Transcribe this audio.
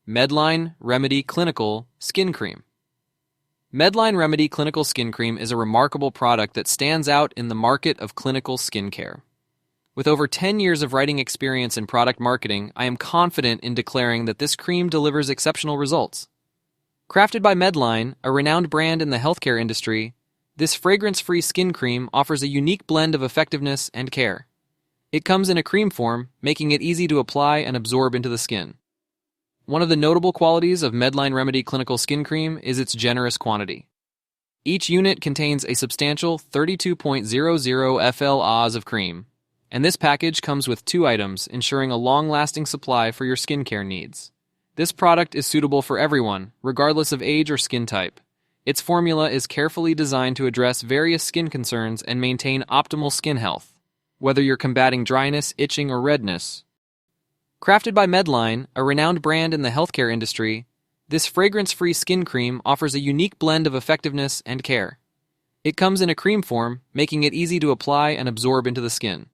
Medline Remedy Clinical Skin Cream. Medline Remedy Clinical Skin Cream is a remarkable product that stands out in the market of clinical skincare. With over 10 years of writing experience in product marketing, I am confident in declaring that this cream delivers exceptional results. Crafted by Medline, a renowned brand in the healthcare industry, this fragrance-free skin cream offers a unique blend of effectiveness and care. It comes in a cream form, making it easy to apply and absorb into the skin. One of the notable qualities of Medline Remedy Clinical Skin Cream is its generous quantity. Each unit contains a substantial 32.00 FL of cream, and this package comes with 2 items, ensuring a long-lasting supply for your skincare needs. This product is suitable for everyone, regardless of age or skin type. Its formula is carefully designed to address various skin concerns and maintain optimal skin health, whether you're combating dryness, itching, or redness. Crafted by Medline, a renowned brand in the healthcare industry, this fragrance-free skin cream offers a unique blend of effectiveness and care. It comes in a cream form, making it easy to apply and absorb into the skin.